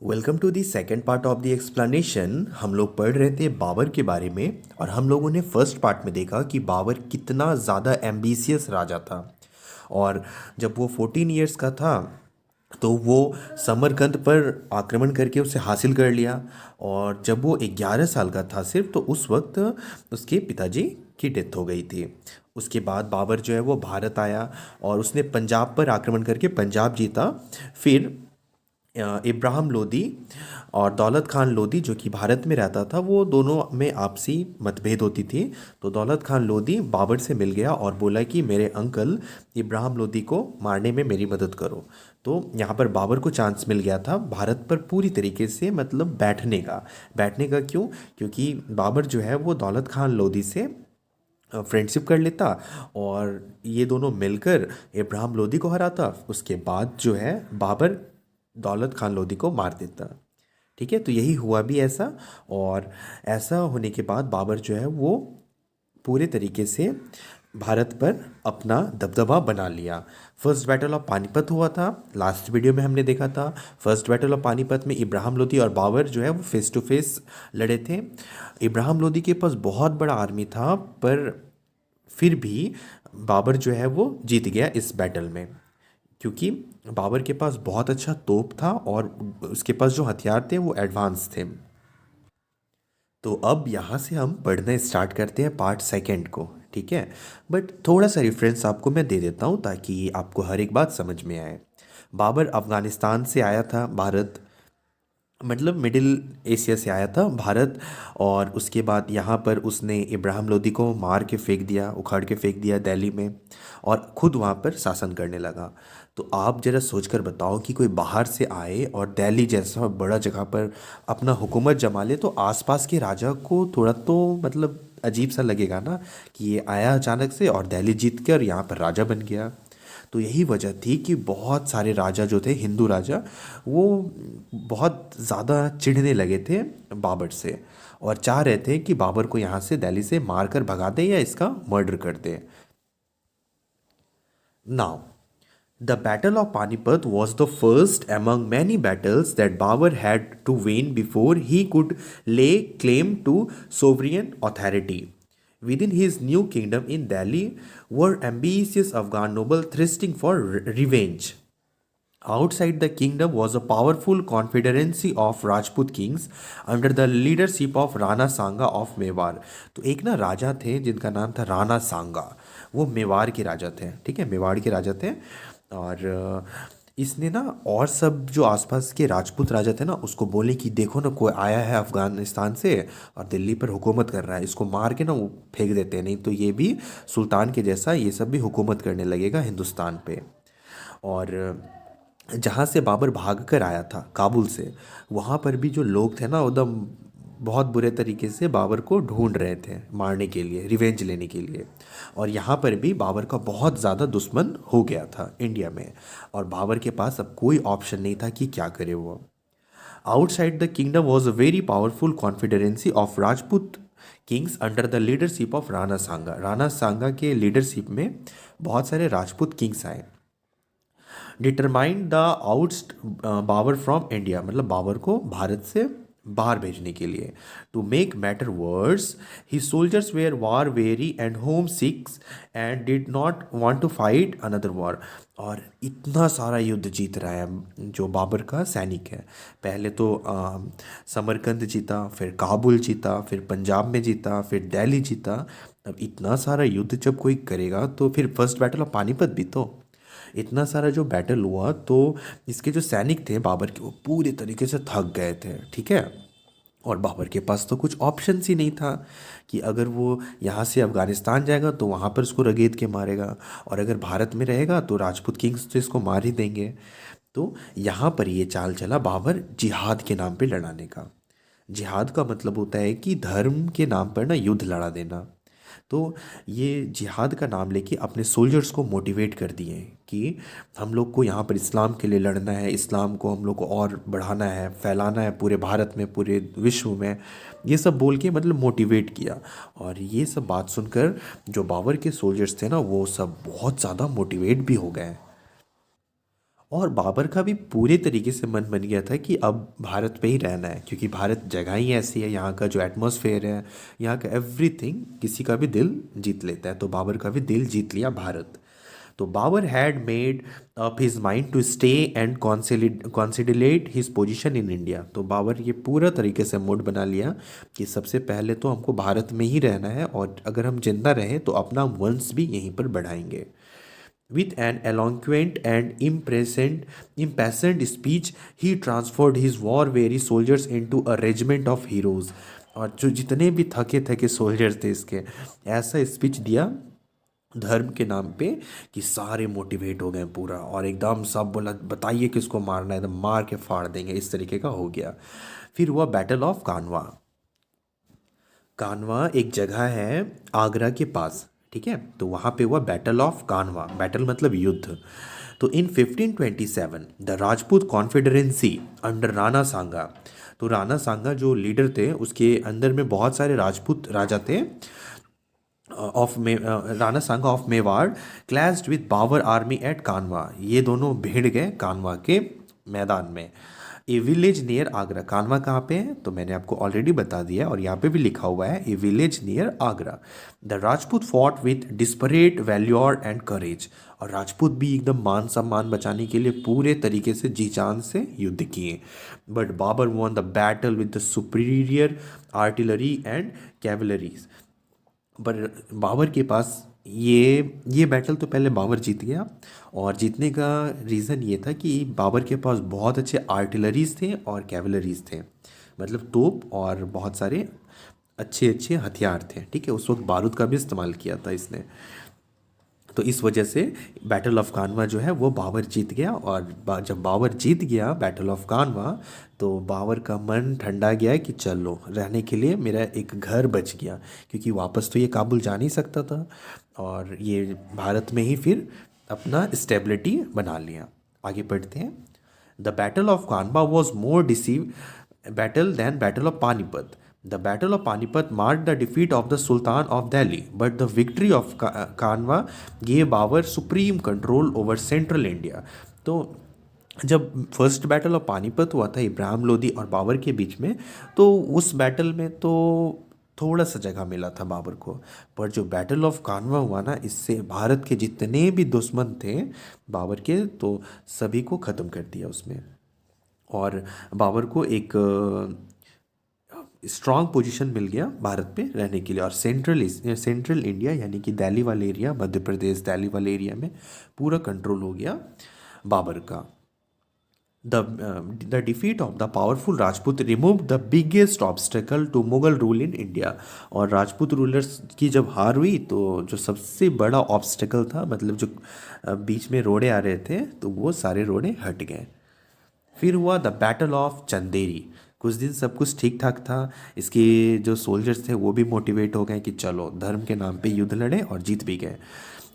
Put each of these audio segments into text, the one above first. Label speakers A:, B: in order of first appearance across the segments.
A: Welcome to the second part of the explanation. हम लोग पढ़ रहे थे बाबर के बारे में और हम लोगों ने फर्स्ट पार्ट में देखा कि बाबर कितना ज़्यादा एम्बिशियस राजा था। और जब वो 14 ईयर्स का था तो वो समरकंद पर आक्रमण करके उसे हासिल कर लिया। और जब वो 11 साल का था सिर्फ, तो उस वक्त उसके पिताजी की डेथ हो गई थी। उसके बाद बाबर जो है वो भारत आया और उसने पंजाब पर आक्रमण करके पंजाब जीता। फिर इब्राहिम लोदी और दौलत खान लोदी जो कि भारत में रहता था, वो दोनों में आपसी मतभेद होती थी। तो दौलत खान लोदी बाबर से मिल गया और बोला कि मेरे अंकल इब्राहिम लोदी को मारने में मेरी मदद करो। तो यहाँ पर बाबर को चांस मिल गया था भारत पर पूरी तरीके से, मतलब बैठने का क्यों? क्योंकि बाबर जो है वो दौलत खान लोदी से फ्रेंडशिप कर लेता और ये दोनों मिलकर इब्राहिम लोदी को हराता। उसके बाद जो है बाबर दौलत खान लोदी को मार देता। ठीक है, तो यही हुआ भी ऐसा। और ऐसा होने के बाद बाबर जो है वो पूरे तरीके से भारत पर अपना दबदबा बना लिया। फर्स्ट बैटल ऑफ पानीपत हुआ था, लास्ट वीडियो में हमने देखा था। फर्स्ट बैटल ऑफ पानीपत में इब्राहिम लोदी और बाबर जो है वो फेस टू फेस लड़े थे। इब्राहिम लोदी के पास बहुत बड़ा आर्मी था, पर फिर भी बाबर जो है वो जीत गया इस बैटल में, क्योंकि बाबर के पास बहुत अच्छा तोप था और उसके पास जो हथियार थे वो एडवांस थे। तो अब यहाँ से हम पढ़ना स्टार्ट करते हैं पार्ट सेकंड को। ठीक है, बट थोड़ा सा रेफरेंस आपको मैं दे देता हूँ ताकि आपको हर एक बात समझ में आए। बाबर अफ़गानिस्तान से आया था भारत, मतलब मिडिल एशिया से आया था भारत। और उसके बाद यहाँ पर उसने इब्राहिम लोदी को मार के फेंक दिया, उखाड़ के फेंक दिया दिल्ली में, और ख़ुद वहाँ पर शासन करने लगा। तो आप ज़रा सोचकर बताओ कि कोई बाहर से आए और दिल्ली जैसा बड़ा जगह पर अपना हुकूमत जमा ले, तो आसपास के राजा को थोड़ा तो मतलब अजीब सा लगेगा ना कि ये आया अचानक से और दिल्ली जीत के और यहाँ पर राजा बन गया। तो यही वजह थी कि बहुत सारे राजा जो थे, हिंदू राजा, वो बहुत ज़्यादा चिढ़ने लगे थे बाबर से और चाह रहे थे कि बाबर को यहाँ से दिल्ली से मार कर भगा दे या इसका मर्डर कर दे। Now the Battle of Panipat was the first among many battles that Babur had to win before he could lay claim to sovereign authority. Within his new kingdom in Delhi were ambitious Afghan nobles thirsting for revenge. Outside the kingdom was a powerful confederacy of Rajput kings under the leadership of Rana Sanga of Mewar. तो एक ना राजा थे जिनका नाम था राणा सांगा, वो मेवाड़ के राजा थे। ठीक है, मेवाड़ के राजा थे। और इसने ना और सब जो आसपास के राजपूत राजा थे ना उसको बोले कि देखो ना, कोई आया है अफ़गानिस्तान से और दिल्ली पर हुकूमत कर रहा है, इसको मार के ना वो फेंक देते हैं, नहीं तो ये भी सुल्तान के जैसा ये सब भी हुकूमत करने लगेगा हिंदुस्तान पे। और जहाँ से बाबर भाग कर आया था काबुल से, वहाँ पर भी जो लोग थे ना एकदम बहुत बुरे तरीके से बाबर को ढूंढ रहे थे मारने के लिए, रिवेंज लेने के लिए। और यहाँ पर भी बाबर का बहुत ज़्यादा दुश्मन हो गया था इंडिया में, और बाबर के पास अब कोई ऑप्शन नहीं था कि क्या करे वो। Outside the kingdom was a very powerful confederacy of Rajput kings under the leadership of Rana Sanga. Rana Sanga के लीडरशिप में बहुत सारे राजपूत किंग्स आए। Determined the oust Babur from India, मतलब बाबर को भारत से बाहर भेजने के लिए। To make matter worse, his soldiers were war weary and homesick and did not want to fight another war. और इतना सारा युद्ध जीत रहा है जो बाबर का सैनिक है। पहले तो समरकंद जीता, फिर काबुल जीता, फिर पंजाब में जीता, फिर दिल्ली जीता। अब इतना सारा युद्ध जब कोई करेगा तो फिर फर्स्ट बैटल ऑफ पानीपत भी तो इतना सारा जो बैटल हुआ, तो इसके जो सैनिक थे बाबर के वो पूरे तरीके से थक गए थे। ठीक है, और बाबर के पास तो कुछ ऑप्शन ही नहीं था कि अगर वो यहाँ से अफ़गानिस्तान जाएगा तो वहाँ पर उसको रगेद के मारेगा, और अगर भारत में रहेगा तो राजपूत किंग्स तो इसको मार ही देंगे। तो यहाँ पर ये चाल चला बाबर जिहाद के नाम पे लड़ाने का। जिहाद का मतलब होता है कि धर्म के नाम पर ना युद्ध लड़ा देना। तो ये जिहाद का नाम लेके अपने सोल्जर्स को मोटिवेट कर दिए कि हम लोग को यहाँ पर इस्लाम के लिए लड़ना है, इस्लाम को हम लोग को और बढ़ाना है, फैलाना है पूरे भारत में, पूरे विश्व में। ये सब बोल के मतलब मोटिवेट किया। और ये सब बात सुनकर जो बाबर के सोल्जर्स थे ना वो सब बहुत ज़्यादा मोटिवेट भी हो गए। और बाबर का भी पूरे तरीके से मन बन गया था कि अब भारत पे ही रहना है, क्योंकि भारत जगह ही ऐसी है, यहाँ का जो एटमॉस्फेयर है, यहाँ का एवरीथिंग किसी का भी दिल जीत लेता है। तो बाबर का भी दिल जीत लिया भारत। तो Babur had made up his mind to stay and consolidate his position in India. तो बाबर ये पूरा तरीके से मूड बना लिया कि सबसे पहले तो हमको भारत में ही रहना है, और अगर हम जिंदा रहें तो अपना वंश भी यहीं पर बढ़ाएंगे। With an eloquent and impassioned speech, he transformed his war-weary soldiers into a regiment of heroes। और जो जितने भी थके थके सोल्जर्स थे इसके, ऐसा स्पीच दिया धर्म के नाम पे कि सारे मोटिवेट हो गए पूरा, और एकदम सब बोला बताइए किसको मारना है, एकदम मार के फाड़ देंगे, इस तरीके का हो गया। फिर हुआ बैटल ऑफ कानवा। कानवा एक जगह है आगरा के पास, ठीक है। तो वहाँ पे हुआ बैटल ऑफ कानवा, बैटल मतलब युद्ध। तो इन 1527 द राजपूत कॉन्फेडरेंसी अंडर राणा सांगा। तो राणा सांगा जो लीडर थे, उसके अंदर में बहुत सारे राजपूत राजा थे ऑफ मे Rana Sanga of Mewar clashed with Babur army at Khanwa. ये दोनों भिड़ गए कानवा के मैदान में। A village near Agra. Khanwa कहाँ पे है तो मैंने आपको ऑलरेडी बता दिया है, और यहाँ पे भी लिखा हुआ है a village near Agra. The Rajput fought with desperate valour and courage. और राजपूत भी एकदम मान सम्मान बचाने के लिए पूरे तरीके से जी जान से युद्ध किए। But Babur won the battle with the superior artillery and cavalries. पर बाबर के पास ये बैटल तो पहले बाबर जीत गया, और जीतने का रीज़न ये था कि बाबर के पास बहुत अच्छे आर्टिलरीज थे और कैवलरीज थे, मतलब तोप और बहुत सारे अच्छे अच्छे हथियार थे, ठीक है। उस वक्त बारूद का भी इस्तेमाल किया था इसने। तो इस वजह से बैटल ऑफ कानवा जो है वो बाबर जीत गया। और जब बाबर जीत गया बैटल ऑफ कानवा, तो बाबर का मन ठंडा गया कि चलो रहने के लिए मेरा एक घर बच गया, क्योंकि वापस तो ये काबुल जा नहीं सकता था, और ये भारत में ही फिर अपना स्टेबिलिटी बना लिया। आगे पढ़ते हैं। द बैटल ऑफ कानवा was more deceive battle than Battle of Panipat. The Battle of Panipat marked the defeat of the Sultan of Delhi, but the victory of Kanwa gave Babur supreme control over central India. तो जब first battle of Panipat हुआ था इब्राहिम लोदी और बाबर के बीच में, तो उस battle में तो थोड़ा सा जगह मिला था बाबर को, पर जो बैटल ऑफ कानवा हुआ ना, इससे भारत के जितने भी दुश्मन थे बाबर के, तो सभी को ख़त्म कर दिया उसमें। और बाबर को एक स्ट्रॉन्ग पोजीशन मिल गया भारत पे रहने के लिए। और सेंट्रल इंडिया यानी कि दिल्ली वाले एरिया, मध्य प्रदेश दिल्ली वाले एरिया में पूरा कंट्रोल हो गया बाबर का। The defeat of the powerful Rajput remove the biggest obstacle to Mughal rule in India. और राजपूत रूलर्स की जब हार हुई, तो जो सबसे बड़ा ऑब्स्टेकल था, मतलब जो बीच में रोड़े आ रहे थे, तो वो सारे रोड़े हट गए। फिर हुआ द बैटल ऑफ चंदेरी। कुछ दिन सब कुछ ठीक ठाक था, इसके जो सोल्जर्स थे वो भी मोटिवेट हो गए कि चलो धर्म के नाम पे युद्ध लड़े, और जीत भी गए।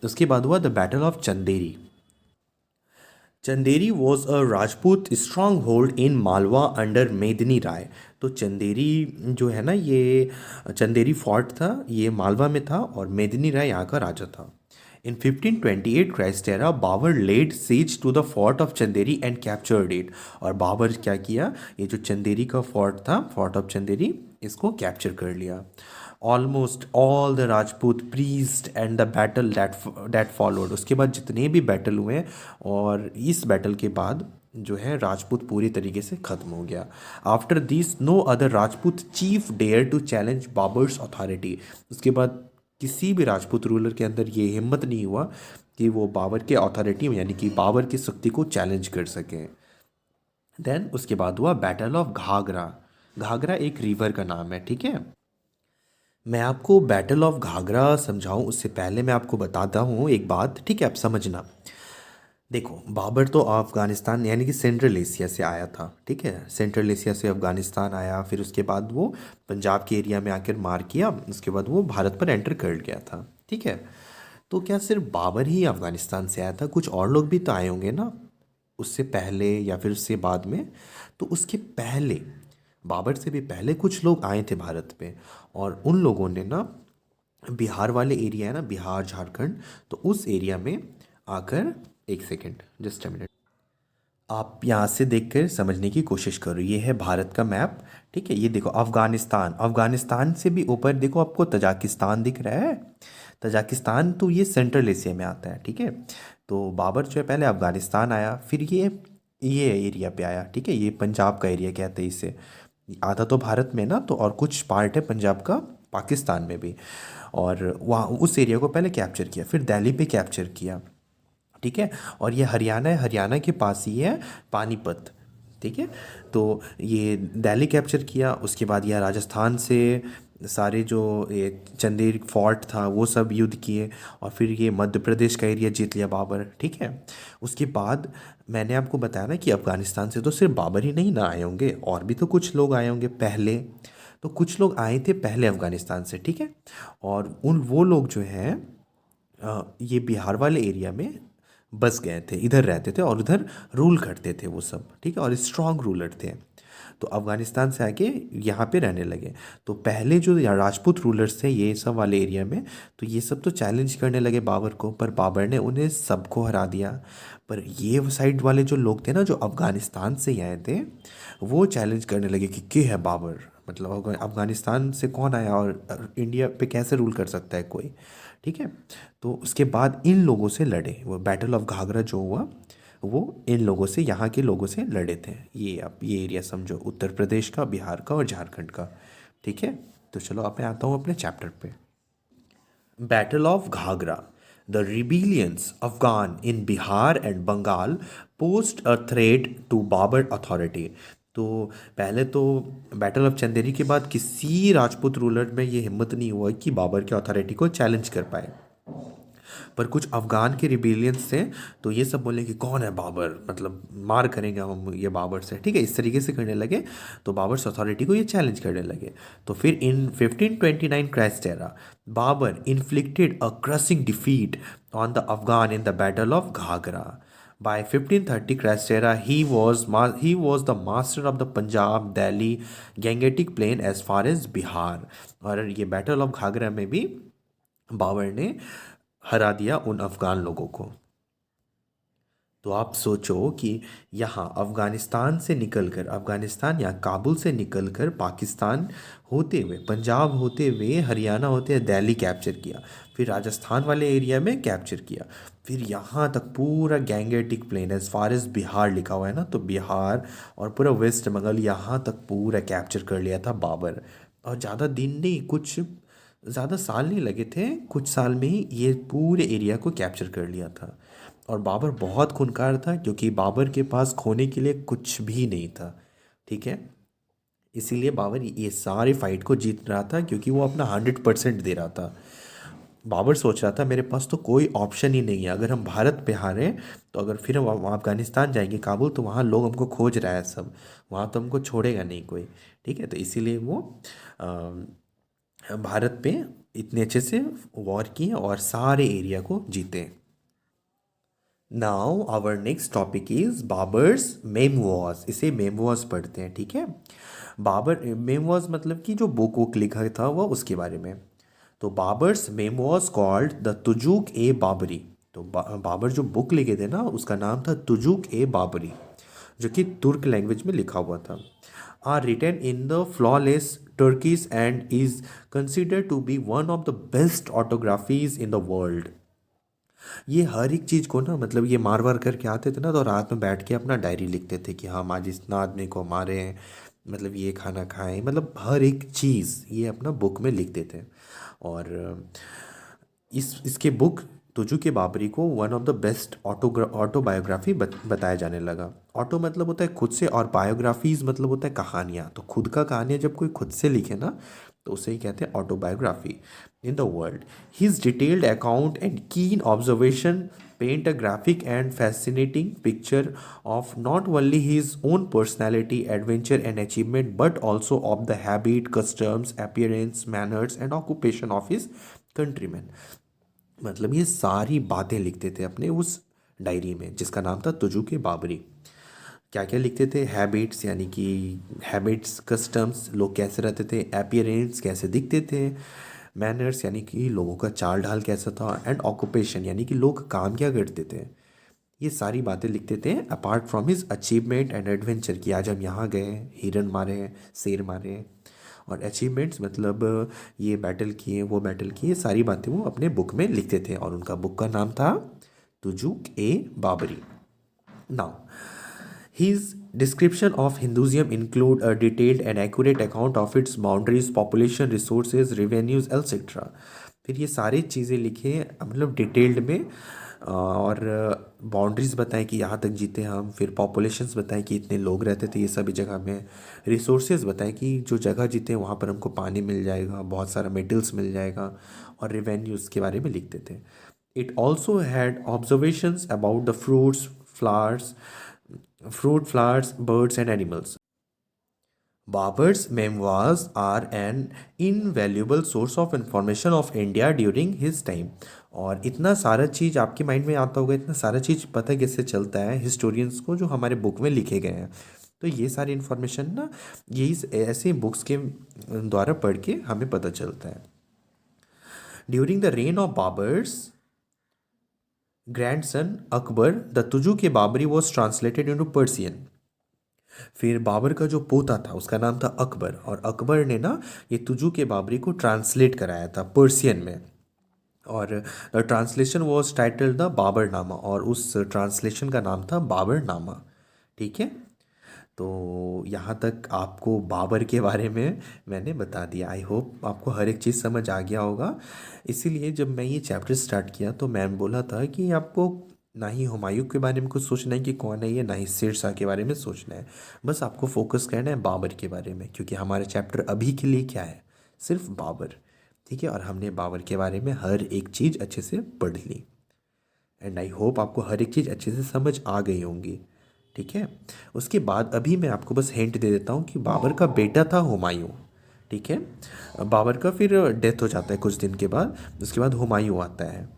A: उसके बाद हुआ the battle of Chanderi. Chanderi was a Rajput strong hold in Malwa under मेदिनी राय। तो चंदेरी जो है ना, ये चंदेरी फोर्ट था, ये मालवा में था, और मेदिनी राय यहाँ का राजा था। In 1528 Christ era, Babar laid siege to the fort of Chanderi and captured it। और बाबर क्या किया, ये जो चंदेरी का फोर्ट था, फोर्ट ऑफ चंदेरी, इसको कैप्चर कर लिया। Almost all the Rajput priest and the battle that followed. उसके बाद जितने भी बैटल हुए, और इस बैटल के बाद जो है राजपूत पूरी तरीके से ख़त्म हो गया। After this no other Rajput chief dare to challenge Babur's authority. उसके बाद किसी भी राजपूत रूलर के अंदर ये हिम्मत नहीं हुआ कि वो बाबर के अथॉरिटी में, यानी कि बाबर की शक्ति को चैलेंज कर सके। देन उसके बाद हुआ बैटल ऑफ घाघरा। घाघरा एक रिवर का नाम है, ठीक है। मैं आपको बैटल ऑफ घाघरा समझाऊं उससे पहले मैं आपको बताता हूँ एक बात, ठीक है, आप समझना। देखो, बाबर तो अफ़गानिस्तान यानी कि सेंट्रल एशिया से आया था, ठीक है। सेंट्रल एशिया से अफ़गानिस्तान आया, फिर उसके बाद वो पंजाब के एरिया में आकर मार किया, उसके बाद वो भारत पर एंटर कर गया था, ठीक है। तो क्या सिर्फ बाबर ही अफ़गानिस्तान से आया था? कुछ और लोग भी तो आए होंगे ना, उससे पहले या फिर उससे बाद में। तो उसके पहले, बाबर से भी पहले कुछ लोग आए थे भारत पे, और उन लोगों ने ना बिहार वाले एरिया है ना, बिहार झारखंड, तो उस एरिया में आकर, एक सेकेंड जस्ट अ मिनट, आप यहाँ से देखकर समझने की कोशिश करो, ये है भारत का मैप। ठीक है, ये देखो अफगानिस्तान, अफगानिस्तान से भी ऊपर देखो आपको तजाकिस्तान दिख रहा है। तजाकिस्तान तो ये सेंट्रल एशिया में आता है। ठीक है, तो बाबर जो है पहले अफगानिस्तान आया, फिर ये एरिया पे आया। ठीक है, ये पंजाब का एरिया कहते हैं इसे। आधा तो भारत में ना, तो और कुछ पार्ट है पंजाब का पाकिस्तान में भी। और वहाँ उस एरिया को पहले कैप्चर किया, फिर दिल्ली पे कैप्चर किया। ठीक है, और ये हरियाणा है, हरियाणा के पास ही है पानीपत। ठीक है, तो ये दिल्ली कैप्चर किया, उसके बाद यह राजस्थान से सारे जो ये चंदेरी फोर्ट था वो सब युद्ध किए, और फिर ये मध्य प्रदेश का एरिया जीत लिया बाबर। ठीक है, उसके बाद मैंने आपको बताया ना कि अफ़गानिस्तान से तो सिर्फ बाबर ही नहीं ना आए होंगे, और भी तो कुछ लोग आए होंगे पहले। तो कुछ लोग आए थे पहले अफ़गानिस्तान से। ठीक है, और उन वो लोग जो हैं ये बिहार वाले एरिया में बस गए थे, इधर रहते थे और उधर रूल करते थे वो सब। ठीक है, और स्ट्रांग रूलर थे। तो अफ़गानिस्तान से आके यहाँ पे रहने लगे। तो पहले जो राजपूत रूलर्स थे ये सब वाले एरिया में, तो ये सब तो चैलेंज करने लगे बाबर को, पर बाबर ने उन्हें सबको हरा दिया। पर ये साइड वाले जो लोग थे ना, जो अफ़गानिस्तान से आए थे, वो चैलेंज करने लगे कि के है बाबर, मतलब अफ़गानिस्तान से कौन आया और इंडिया पे कैसे रूल कर सकता है कोई। ठीक है, तो उसके बाद इन लोगों से लड़े, वो बैटल ऑफ घाघरा जो हुआ वो इन लोगों से, यहाँ के लोगों से लड़े थे। ये आप ये एरिया समझो, उत्तर प्रदेश का, बिहार का और झारखंड का। ठीक है, तो चलो अब मैं आता हूँ अपने चैप्टर पे। Battle of Ghaghra, the rebellions Afghan in Bihar and Bengal posed a threat to Babur authority. तो पहले तो बैटल ऑफ चंदेरी के बाद किसी राजपूत रूलर में ये हिम्मत नहीं हुआ कि बाबर के अथॉरिटी को चैलेंज कर पाए। पर कुछ अफगान के रिबेलियंस थे, तो ये सब बोले कि कौन है बाबर, मतलब मार करेंगे हम ये बाबर से। ठीक है, इस तरीके से करने लगे, तो बाबर्स अथॉरिटी को ये चैलेंज करने लगे। तो फिर in 1529 Christ era Babur inflicted a crushing defeat on the Afghan in the battle of Ghaghra. By 1530 Christ era, he was the master of the Punjab, Delhi, Gangetic Plain as far as Bihar. और ये battle of Ghaghara में भी बाबर ने हरा दिया उन अफगान लोगों को। तो आप सोचो कि यहाँ अफ़गानिस्तान से निकलकर, अफ़गानिस्तान या काबुल से निकलकर पाकिस्तान होते हुए, पंजाब होते हुए, हरियाणा होते हुए दिल्ली कैप्चर किया, फिर राजस्थान वाले एरिया में कैप्चर किया, फिर यहाँ तक पूरा Gangetic plain as far as Bihar लिखा हुआ है ना, तो बिहार और पूरा वेस्ट बंगाल यहाँ तक पूरा कैप्चर कर लिया था बाबर। और ज़्यादा दिन नहीं, कुछ ज़्यादा साल नहीं लगे थे, कुछ साल में ही ये पूरे एरिया को कैप्चर कर लिया था। और बाबर बहुत खूंखार था, क्योंकि बाबर के पास खोने के लिए कुछ भी नहीं था। ठीक है, इसीलिए बाबर ये सारे फाइट को जीत रहा था, क्योंकि वो अपना 100% दे रहा था। बाबर सोच रहा था मेरे पास तो कोई ऑप्शन ही नहीं है, अगर हम भारत पे हारे तो अगर फिर हम अफगानिस्तान जाएंगे काबुल, तो वहाँ लोग हमको खोज रहा है सब, वहाँ तो हमको छोड़ेगा नहीं कोई। ठीक है, तो इसीलिए वो भारत पे इतने अच्छे से वॉर किए और सारे एरिया को जीते। Now our next topic is Babur's memoirs. इसे मेमोइर्स पढ़ते हैं। ठीक है, बाबर मेमोइर्स मतलब कि जो बुक वुक लिखा था वो, उसके बारे में। तो Babur's memoirs called the Tuzuk e Baburi. तो बाबर जो बुक लिखे थे ना, उसका नाम था तुजुक ए बाबरी, जो कि तुर्क लैंग्वेज में लिखा हुआ था। Are written in the flawless Turkish and is considered to be one of the best autobiographies in the world. ये हर एक चीज़ को ना, मतलब ये मार वार करके आते थे ना, तो रात में बैठ के अपना डायरी लिखते थे कि हम आज इतना आदमी को मारे हैं, मतलब ये खाना खाएं, मतलब हर एक चीज़ ये अपना बुक में लिखते थे। और इसके बुक तुजू के बाबरी को one of the best autobiography बताया जाने लगा। ऑटो मतलब होता है खुद से, और बायोग्राफीज मतलब होता है कहानियाँ। तो खुद का कहानियाँ जब कोई खुद से लिखे ना, तो उसे ही कहते हैं autobiography. In the world his detailed account and कीन observation paint a graphic and fascinating picture of not only his own personality, adventure, and achievement, but also of the habit, customs, appearance, manners, and occupation of his countrymen। मतलब ये सारी बातें लिखते थे अपने उस diary में, जिसका नाम था तुजू के बाबरी। क्या क्या लिखते थे? हैबिट्स, यानी कि हैबिट्स, कस्टम्स, लोग कैसे रहते थे, अपीयरेंस, कैसे दिखते थे, मैनर्स, यानी कि लोगों का चाल ढाल कैसा था, एंड ऑक्यूपेशन, यानी कि लोग काम क्या करते थे, ये सारी बातें लिखते थे apart from his achievement and adventure कि आज हम यहाँ गए, हिरन मारे हैं, शेर मारे हैं। और अचीवमेंट्स मतलब ये बैटल किए, वो बैटल किए, सारी बातें वो अपने बुक में लिखते थे और उनका बुक का नाम था Tuzuk e Baburi. Now his description of Hinduism include a detailed and accurate account of its boundaries, population, resources, revenues, etc. फिर ये सारी चीज़ें लिखे मतलब डिटेल्ड में, और बाउंड्रीज बताएं कि यहाँ तक जीते हम, फिर पॉपुलेशंस बताएं कि इतने लोग रहते थे ये सभी जगह में, रिसोर्सेज बताएं कि जो जगह जीते वहाँ पर हमको पानी मिल जाएगा, बहुत सारा मेटल्स मिल जाएगा, और रिवेन्यूज़ के बारे में लिखते थे। It also had observations about the fruit, flowers, birds, and animals. Babar's memoirs are an invaluable source of information of India during his time. और इतना सारा चीज़ आपके माइंड में आता होगा, इतना सारा चीज़ पता कैसे चलता है हिस्टोरियंस को जो हमारे बुक में लिखे गए हैं। तो ये सारी इन्फॉर्मेशन ना यही ऐसे बुक्स के द्वारा पढ़ के हमें पता चलता है। During the rain of Babar's grandson Akbar the Tuzuk e Babri was translated into Persian. फिर बाबर का जो पोता था उसका नाम था अकबर, और अकबर ने ना ये तुजुक ए बाबरी को ट्रांसलेट कराया था पर्सियन में, और translation was titled the Baburnama, और उस ट्रांसलेशन का नाम था बाबरनामा। ठीक है, तो यहाँ तक आपको बाबर के बारे में मैंने बता दिया। आई होप आपको हर एक चीज़ समझ आ गया होगा। इसीलिए जब मैं ये चैप्टर स्टार्ट किया तो मैम बोला था कि आपको ना ही हुमायूं के बारे में कुछ सोचना है कि कौन है ये, ना ही शेरशाह के बारे में सोचना है, बस आपको फोकस करना है बाबर के बारे में, क्योंकि हमारा चैप्टर अभी के लिए क्या है, सिर्फ बाबर। ठीक है, और हमने बाबर के बारे में हर एक चीज़ अच्छे से पढ़ ली, एंड आई होप आपको हर एक चीज़ अच्छे से समझ आ गई होंगी। ठीक है, उसके बाद अभी मैं आपको बस हिंट दे देता हूँ कि बाबर का बेटा था हुमायूं। ठीक है, बाबर का फिर डेथ हो जाता है कुछ दिन के बाद, उसके बाद हुमायूं आता है।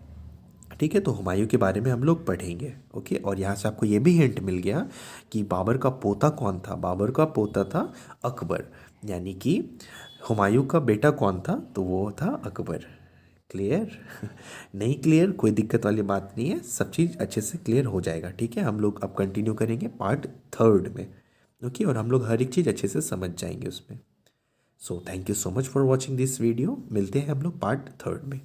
A: ठीक है, तो हुमायूं के बारे में हम लोग पढ़ेंगे। ओके, और यहाँ से आपको ये भी हिंट मिल गया कि बाबर का पोता कौन था। बाबर का पोता था अकबर, यानी कि हुमायूं का बेटा कौन था, तो वो था अकबर। क्लियर? नहीं क्लियर, कोई दिक्कत वाली बात नहीं है, सब चीज़ अच्छे से क्लियर हो जाएगा। ठीक है, हम लोग अब कंटिन्यू करेंगे पार्ट 3 में। ओके, और हम लोग हर एक चीज़ अच्छे से समझ जाएंगे उसमें। So thank you so much for watching this video. मिलते हैं हम लोग पार्ट 3 में।